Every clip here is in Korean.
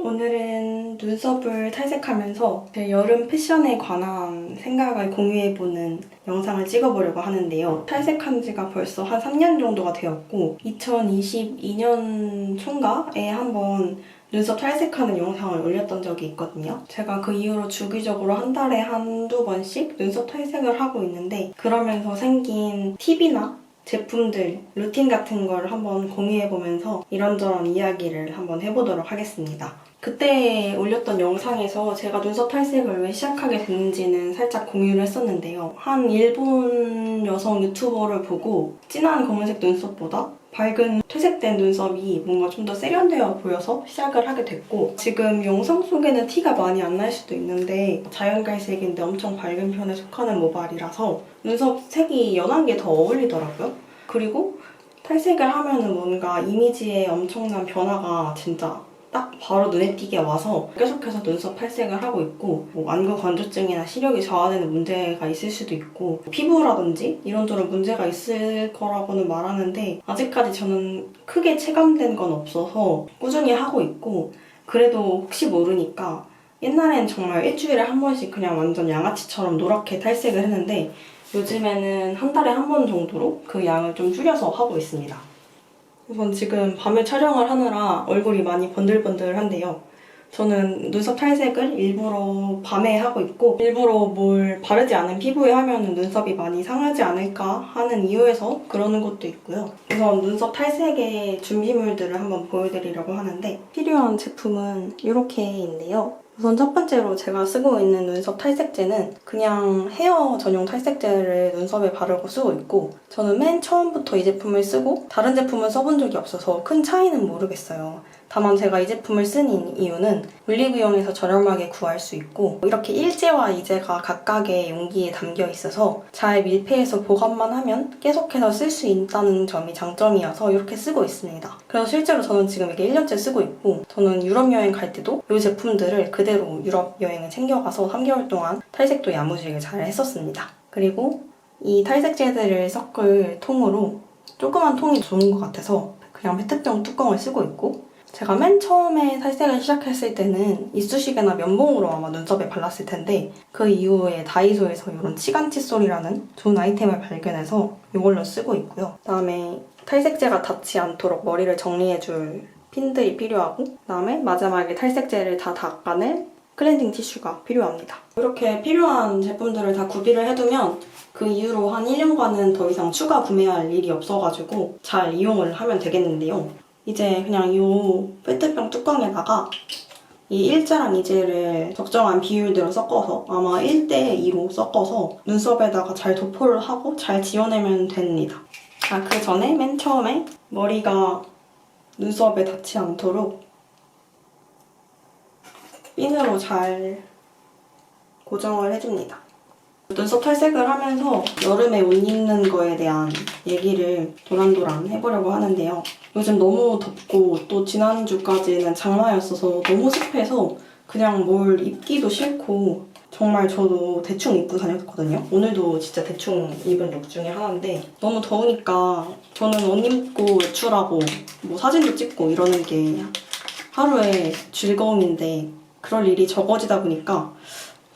오늘은 눈썹을 탈색하면서 제 여름 패션에 관한 생각을 공유해보는 영상을 찍어보려고 하는데요. 탈색한 지가 벌써 한 3년 정도가 되었고 2022년 초인가에 한번 눈썹 탈색하는 영상을 올렸던 적이 있거든요. 제가 그 이후로 주기적으로 한 달에 한두 번씩 눈썹 탈색을 하고 있는데 그러면서 생긴 팁이나 제품들, 루틴 같은 걸 한번 공유해보면서 이런저런 이야기를 한번 해보도록 하겠습니다. 그때 올렸던 영상에서 제가 눈썹 탈색을 왜 시작하게 됐는지는 살짝 공유를 했었는데요. 한 일본 여성 유튜버를 보고 진한 검은색 눈썹보다 밝은 퇴색된 눈썹이 뭔가 좀 더 세련되어 보여서 시작을 하게 됐고 지금 영상 속에는 티가 많이 안 날 수도 있는데 자연갈색인데 엄청 밝은 편에 속하는 모발이라서 눈썹 색이 연한 게 더 어울리더라고요. 그리고 탈색을 하면은 뭔가 이미지에 엄청난 변화가 진짜 딱 바로 눈에 띄게 와서 계속해서 눈썹 탈색을 하고 있고 뭐 안구 건조증이나 시력이 저하되는 문제가 있을 수도 있고 피부라든지 이런저런 문제가 있을 거라고는 말하는데 아직까지 저는 크게 체감된 건 없어서 꾸준히 하고 있고 그래도 혹시 모르니까 옛날엔 정말 일주일에 한 번씩 그냥 완전 양아치처럼 노랗게 탈색을 했는데 요즘에는 한 달에 한 번 정도로 그 양을 좀 줄여서 하고 있습니다. 우선 지금 밤에 촬영을 하느라 얼굴이 많이 번들번들한데요. 저는 눈썹 탈색을 일부러 밤에 하고 있고 일부러 뭘 바르지 않은 피부에 하면 눈썹이 많이 상하지 않을까 하는 이유에서 그러는 것도 있고요. 우선 눈썹 탈색의 준비물들을 한번 보여드리려고 하는데 필요한 제품은 이렇게인데요. 우선 첫 번째로 제가 쓰고 있는 눈썹 탈색제는 그냥 헤어 전용 탈색제를 눈썹에 바르고 쓰고 있고 저는 맨 처음부터 이 제품을 쓰고 다른 제품을 써본 적이 없어서 큰 차이는 모르겠어요. 다만 제가 이 제품을 쓴 이유는 올리브영에서 저렴하게 구할 수 있고 이렇게 일제와 이제가 각각의 용기에 담겨 있어서 잘 밀폐해서 보관만 하면 계속해서 쓸 수 있다는 점이 장점이어서 이렇게 쓰고 있습니다. 그래서 실제로 저는 지금 이게 1년째 쓰고 있고 저는 유럽 여행 갈 때도 이 제품들을 그대로 유럽 여행을 챙겨가서 3개월 동안 탈색도 야무지게 잘 했었습니다. 그리고 이 탈색제들을 섞을 통으로 조그만 통이 좋은 것 같아서 그냥 페트병 뚜껑을 쓰고 있고 제가 맨 처음에 탈색을 시작했을 때는 이쑤시개나 면봉으로 아마 눈썹에 발랐을 텐데 그 이후에 다이소에서 이런 치간 칫솔이라는 좋은 아이템을 발견해서 이걸로 쓰고 있고요. 그다음에 탈색제가 닿지 않도록 머리를 정리해줄 핀들이 필요하고 그다음에 마지막에 탈색제를 다 닦아낼 클렌징 티슈가 필요합니다. 이렇게 필요한 제품들을 다 구비를 해두면 그 이후로 한 1년간은 더 이상 추가 구매할 일이 없어가지고 잘 이용을 하면 되겠는데요. 이제 그냥 이 페트병 뚜껑에다가 이 일자랑 이제를 적정한 비율대로 섞어서 아마 1대2로 섞어서 눈썹에다가 잘 도포를 하고 잘 지워내면 됩니다. 그 전에 맨 처음에 머리가 눈썹에 닿지 않도록 핀으로 잘 고정을 해줍니다. 눈썹 탈색을 하면서 여름에 옷 입는 거에 대한 얘기를 도란도란 해보려고 하는데요. 요즘 너무 덥고 또 지난주까지는 장마였어서 너무 습해서 그냥 뭘 입기도 싫고 정말 저도 대충 입고 다녔거든요. 오늘도 진짜 대충 입은 룩 중에 하나인데 너무 더우니까 저는 옷 입고 외출하고 뭐 사진도 찍고 이러는 게 하루의 즐거움인데 그럴 일이 적어지다 보니까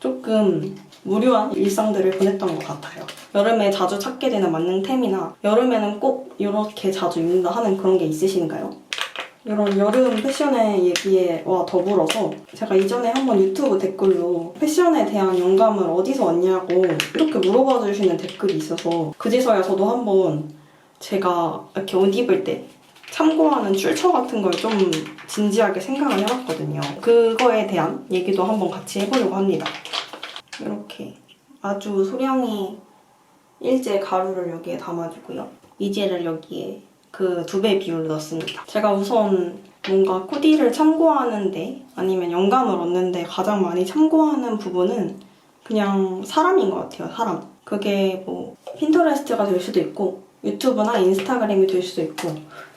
조금 무료한 일상들을 보냈던 것 같아요. 여름에 자주 찾게 되는 만능템이나 여름에는 꼭 이렇게 자주 입는다 하는 그런 게 있으신가요? 이런 여름 패션의 얘기와 더불어서 제가 이전에 한번 유튜브 댓글로 패션에 대한 영감을 어디서 왔냐고 이렇게 물어봐 주시는 댓글이 있어서 그제서야 저도 한번 제가 이렇게 옷 입을 때 참고하는 출처 같은 걸 좀 진지하게 생각을 해봤거든요. 그거에 대한 얘기도 한번 같이 해보려고 합니다. 이렇게 아주 소량의 일제 가루를 여기에 담아주고요. 이젤을 여기에 그 2배 비율로 넣습니다. 제가 우선 뭔가 코디를 참고하는데 아니면 영감을 얻는데 가장 많이 참고하는 부분은 그냥 사람인 것 같아요. 사람. 그게 뭐 핀터레스트가 될 수도 있고 유튜브나 인스타그램이 될 수도 있고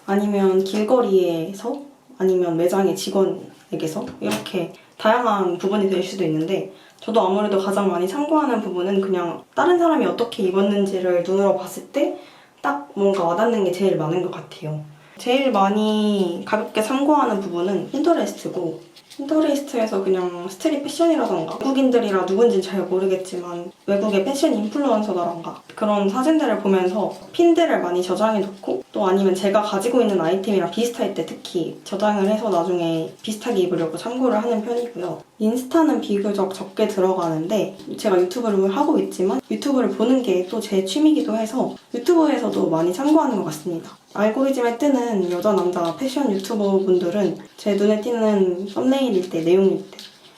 아니면 길거리에서 아니면 매장의 직원에게서 이렇게 다양한 부분이 될 수도 있는데 저도 아무래도 가장 많이 참고하는 부분은 그냥 다른 사람이 어떻게 입었는지를 눈으로 봤을 때 딱 뭔가 와닿는 게 제일 많은 것 같아요. 제일 많이 가볍게 참고하는 부분은 핀터레스트고, 핀터레스트에서 그냥 스트릿 패션이라던가 외국인들이라 누군지는 잘 모르겠지만 외국의 패션 인플루언서라던가 그런 사진들을 보면서 핀들을 많이 저장해놓고, 또 아니면 제가 가지고 있는 아이템이랑 비슷할 때 특히 저장을 해서 나중에 비슷하게 입으려고 참고를 하는 편이고요. 인스타는 비교적 적게 들어가는데 제가 유튜브를 하고 있지만 유튜브를 보는 게 또 제 취미이기도 해서 유튜브에서도 많이 참고하는 것 같습니다. 알고리즘에 뜨는 여자 남자 패션 유튜버 분들은 제 눈에 띄는 썸네일일 때, 내용일 때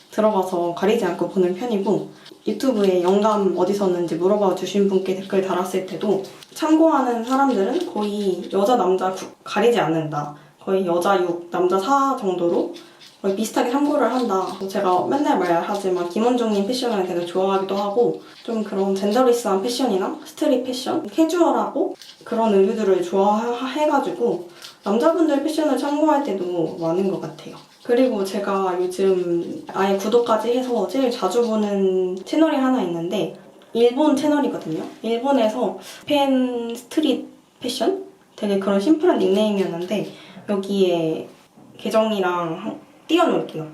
들어가서 가리지 않고 보는 편이고, 유튜브에 영감 어디서 얻는지 물어봐 주신 분께 댓글 달았을 때도 참고하는 사람들은 거의 여자 남자 가리지 않는다, 거의 여자 6 남자 4 정도로 거의 비슷하게 참고를 한다. 제가 맨날 말하지만 김원중님 패션을 되게 좋아하기도 하고, 좀 그런 젠더리스한 패션이나 스트릿 패션, 캐주얼하고 그런 의류들을 좋아해가지고 남자분들 패션을 참고할 때도 많은 것 같아요. 그리고 제가 요즘 아예 구독까지 해서 제일 자주 보는 채널이 하나 있는데 일본 채널이거든요. 일본에서 팬 스트릿 패션? 되게 그런 심플한 닉네임이었는데 여기에 계정이랑 띄워놓을게요.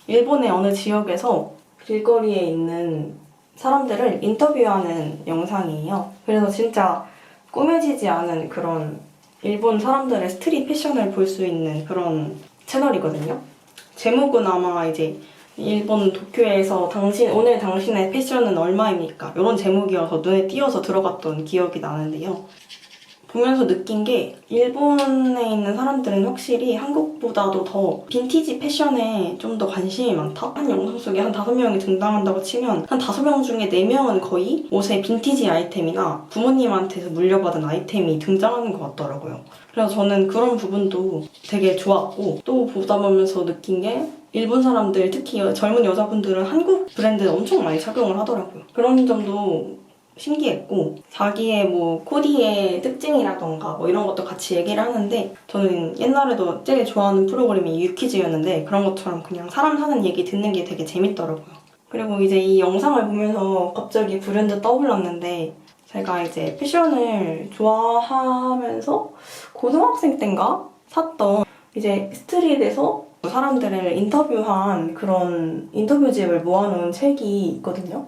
일본의 어느 지역에서 길거리에 있는 사람들을 인터뷰하는 영상이에요. 그래서 진짜 꾸며지지 않은 그런 일본 사람들의 스트릿 패션을 볼 수 있는 그런 채널이거든요. 제목은 아마 이제 일본 도쿄에서 오늘 당신의 패션은 얼마입니까? 이런 제목이어서 눈에 띄어서 들어갔던 기억이 나는데요. 보면서 느낀 게 일본에 있는 사람들은 확실히 한국보다도 더 빈티지 패션에 좀 더 관심이 많다? 한 영상 속에 한 5명이 등장한다고 치면 한 5명 중에 4명은 거의 옷에 빈티지 아이템이나 부모님한테서 물려받은 아이템이 등장하는 것 같더라고요. 그래서 저는 그런 부분도 되게 좋았고, 또 보다 보면서 느낀 게 일본 사람들, 특히 젊은 여자분들은 한국 브랜드 엄청 많이 착용을 하더라고요. 그런 점도 신기했고, 자기의 뭐 코디의 특징이라던가 뭐 이런 것도 같이 얘기를 하는데, 저는 옛날에도 제일 좋아하는 프로그램이 유퀴즈였는데 그런 것처럼 그냥 사람 사는 얘기 듣는 게 되게 재밌더라고요. 그리고 이제 이 영상을 보면서 갑자기 불현듯 떠올랐는데, 제가 이제 패션을 좋아하면서 고등학생 땐가 샀던 이제 스트릿에서 사람들을 인터뷰한 그런 인터뷰집을 모아놓은 책이 있거든요.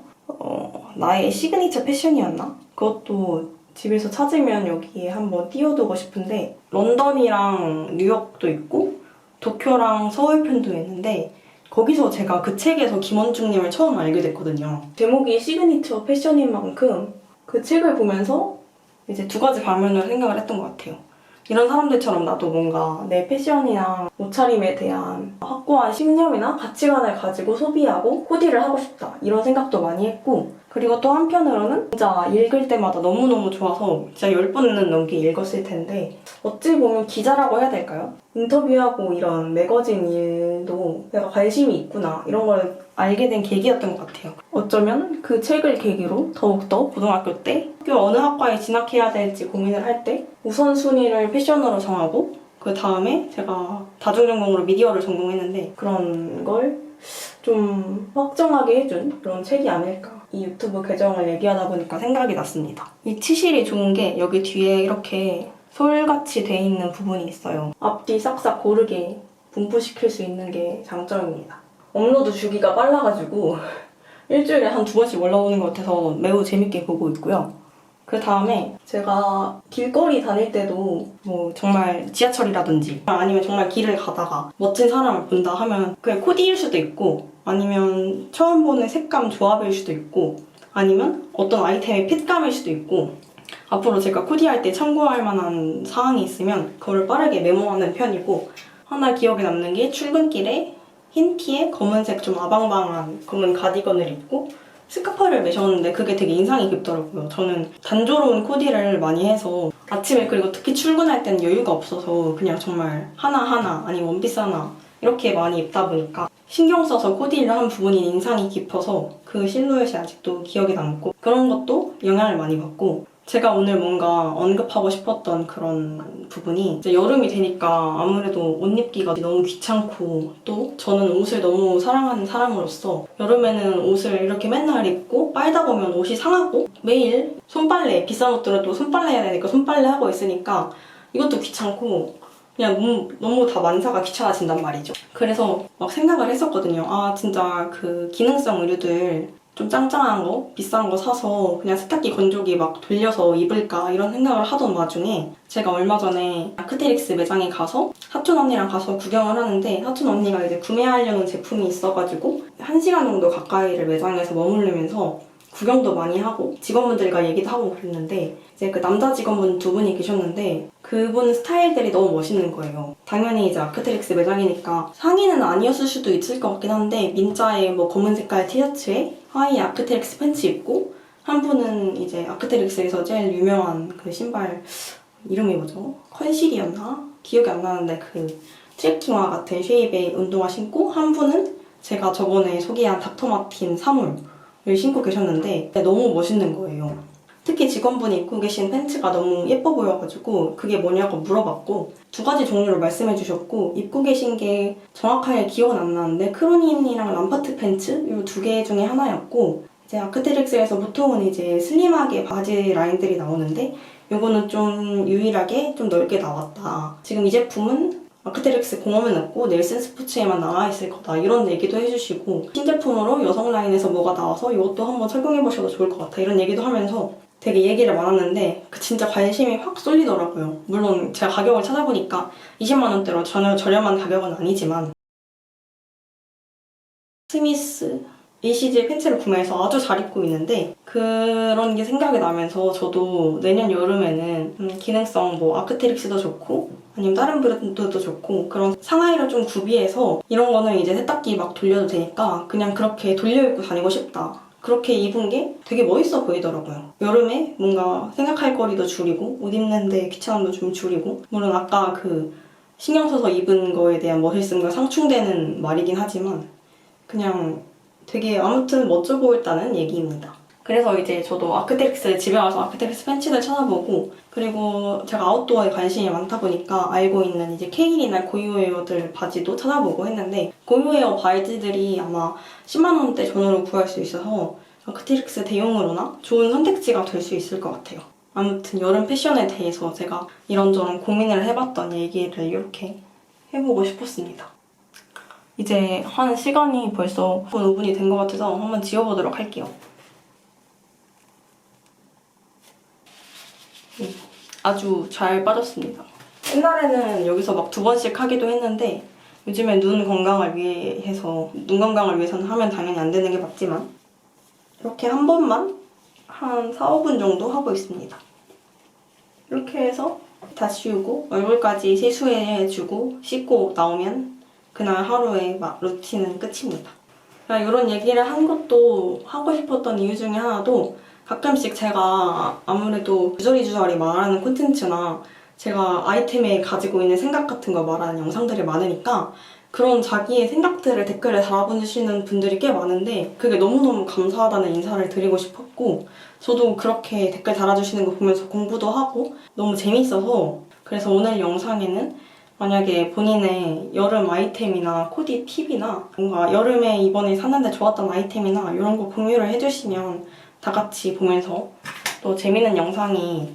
나의 시그니처 패션이었나? 그것도 집에서 찾으면 여기에 한번 띄워두고 싶은데, 런던이랑 뉴욕도 있고 도쿄랑 서울 편도 있는데 거기서 제가 그 책에서 김원중님을 처음 알게 됐거든요. 제목이 시그니처 패션인 만큼 그 책을 보면서 이제 2가지 방면으로 생각을 했던 것 같아요. 이런 사람들처럼 나도 뭔가 내 패션이나 옷차림에 대한 확고한 신념이나 가치관을 가지고 소비하고 코디를 하고 싶다, 이런 생각도 많이 했고, 그리고 또 한편으로는 진짜 읽을 때마다 너무너무 좋아서 진짜 10번은 넘게 읽었을 텐데, 어찌 보면 기자라고 해야 될까요? 인터뷰하고 이런 매거진 일도 내가 관심이 있구나, 이런 걸 알게 된 계기였던 것 같아요. 어쩌면 그 책을 계기로 더욱더 고등학교 때 학교 어느 학과에 진학해야 될지 고민을 할 때 우선순위를 패션으로 정하고, 그 다음에 제가 다중전공으로 미디어를 전공했는데 그런 걸 좀 확정하게 해준 그런 책이 아닐까, 이 유튜브 계정을 얘기하다 보니까 생각이 났습니다. 이 치실이 좋은 게 여기 뒤에 이렇게 솔같이 돼 있는 부분이 있어요. 앞뒤 싹싹 고르게 분포시킬 수 있는 게 장점입니다. 업로드 주기가 빨라가지고 일주일에 한 2번씩 올라오는 것 같아서 매우 재밌게 보고 있고요. 그 다음에 제가 길거리 다닐 때도 뭐 정말 지하철이라든지 아니면 정말 길을 가다가 멋진 사람을 본다 하면 그냥 코디일 수도 있고, 아니면 처음 보는 색감 조합일 수도 있고, 아니면 어떤 아이템의 핏감일 수도 있고, 앞으로 제가 코디할 때 참고할 만한 사항이 있으면 그거를 빠르게 메모하는 편이고, 하나 기억에 남는 게 출근길에 흰 티에 검은색 좀 아방방한 검은 가디건을 입고 스카프를 매셨는데 그게 되게 인상이 깊더라고요. 저는 단조로운 코디를 많이 해서 아침에, 그리고 특히 출근할 때는 여유가 없어서 그냥 정말 하나하나, 아니 원피스 하나 이렇게 많이 입다 보니까 신경 써서 코디를 한 부분이 인상이 깊어서 그 실루엣이 아직도 기억에 남고, 그런 것도 영향을 많이 받고, 제가 오늘 뭔가 언급하고 싶었던 그런 부분이 이제 여름이 되니까 아무래도 옷 입기가 너무 귀찮고, 또 저는 옷을 너무 사랑하는 사람으로서 여름에는 옷을 이렇게 맨날 입고 빨다 보면 옷이 상하고, 매일 손빨래, 비싼 옷들은 또 손빨래 해야 되니까 손빨래 하고 있으니까 이것도 귀찮고, 그냥 너무 다 만사가 귀찮아진단 말이죠. 그래서 막 생각을 했었거든요. 아, 진짜 그 기능성 의류들 좀 짱짱한 거, 비싼 거 사서 그냥 세탁기 건조기 막 돌려서 입을까 이런 생각을 하던 와중에 제가 얼마 전에 아크테릭스 매장에 가서 사촌 언니랑 가서 구경을 하는데 사촌 언니가 이제 구매하려는 제품이 있어가지고 1시간 정도 가까이를 매장에서 머무르면서 구경도 많이 하고 직원분들과 얘기도 하고 그랬는데 이제 그 남자 직원분 2분이 계셨는데 그분 스타일들이 너무 멋있는 거예요. 당연히 이제 아크테릭스 매장이니까 상의는 아니었을 수도 있을 것 같긴 한데 민자의 뭐 검은 색깔 티셔츠에 하의 아크테릭스 팬츠 입고 한 분은 이제 아크테릭스에서 제일 유명한 그 신발 이름이 뭐죠? 컨실이었나? 기억이 안 나는데 그 트레킹화 같은 쉐입의 운동화 신고 한 분은 제가 저번에 소개한 닥터마틴 사물을 신고 계셨는데 너무 멋있는 거예요. 특히 직원분이 입고 계신 팬츠가 너무 예뻐 보여가지고 그게 뭐냐고 물어봤고 2가지 종류를 말씀해 주셨고 입고 계신 게 정확하게 기억은 안 나는데 크로닌이랑 람퍼트 팬츠 이 2개 중에 하나였고 이제 아크테릭스에서 보통은 이제 슬림하게 바지 라인들이 나오는데 이거는 좀 유일하게 좀 넓게 나왔다. 지금 이 제품은 아크테릭스 공홈은 없고 넬슨 스포츠에만 나와있을 거다 이런 얘기도 해주시고 신제품으로 여성 라인에서 뭐가 나와서 이것도 한번 착용해보셔도 좋을 것 같아 이런 얘기도 하면서 되게 얘기를 많았는데 진짜 관심이 확 쏠리더라고요. 물론 제가 가격을 찾아보니까 20만 원대로 전혀 저렴한 가격은 아니지만 스미스 ACG 팬츠를 구매해서 아주 잘 입고 있는데 그런 게 생각이 나면서 저도 내년 여름에는 기능성 뭐 아크테릭스도 좋고 아니면 다른 브랜드도 좋고 그런 상하이를 좀 구비해서 이런 거는 이제 세탁기 막 돌려도 되니까 그냥 그렇게 돌려 입고 다니고 싶다. 그렇게 입은 게 되게 멋있어 보이더라고요. 여름에 뭔가 생각할 거리도 줄이고 옷 입는데 귀찮음도 좀 줄이고 물론 아까 그 신경 써서 입은 거에 대한 멋있음과 상충되는 말이긴 하지만 그냥 되게 아무튼 멋져 보였다는 얘기입니다. 그래서 이제 저도 아크테릭스 집에 와서 아크테릭스 팬츠를 찾아보고 그리고 제가 아웃도어에 관심이 많다 보니까 알고 있는 이제 케일이나 고유웨어들 바지도 찾아보고 했는데 고유웨어 바지들이 아마 10만 원대 전후로 구할 수 있어서 아크테릭스 대용으로나 좋은 선택지가 될 수 있을 것 같아요. 아무튼 여름 패션에 대해서 제가 이런저런 고민을 해봤던 얘기를 이렇게 해보고 싶었습니다. 이제 한 시간이 벌써 5분이 된 것 같아서 한번 지워보도록 할게요. 아주 잘 빠졌습니다. 옛날에는 여기서 막 2번씩 하기도 했는데 요즘에 눈 건강을 위해서는 하면 당연히 안 되는 게 맞지만 이렇게 한 번만 한 4, 5분 정도 하고 있습니다. 이렇게 해서 다 씌우고 얼굴까지 세수해주고 씻고 나오면 그날 하루의 루틴은 끝입니다. 이런 얘기를 한 것도 하고 싶었던 이유 중에 하나도 가끔씩 제가 아무래도 주저리주저리 말하는 콘텐츠나 제가 아이템에 가지고 있는 생각 같은 거 말하는 영상들이 많으니까 그런 자기의 생각들을 댓글에 달아주시는 분들이 꽤 많은데 그게 너무너무 감사하다는 인사를 드리고 싶었고 저도 그렇게 댓글 달아주시는 거 보면서 공부도 하고 너무 재밌어서 그래서 오늘 영상에는 만약에 본인의 여름 아이템이나 코디 팁이나 뭔가 여름에 이번에 샀는데 좋았던 아이템이나 이런 거 공유를 해주시면 다 같이 보면서 또 재밌는 영상이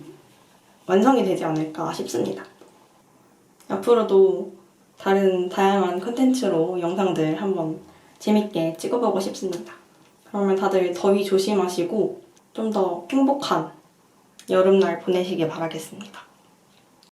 완성이 되지 않을까 싶습니다. 앞으로도 다른 다양한 컨텐츠로 영상들 한번 재밌게 찍어보고 싶습니다. 그러면 다들 더위 조심하시고 좀 더 행복한 여름날 보내시길 바라겠습니다.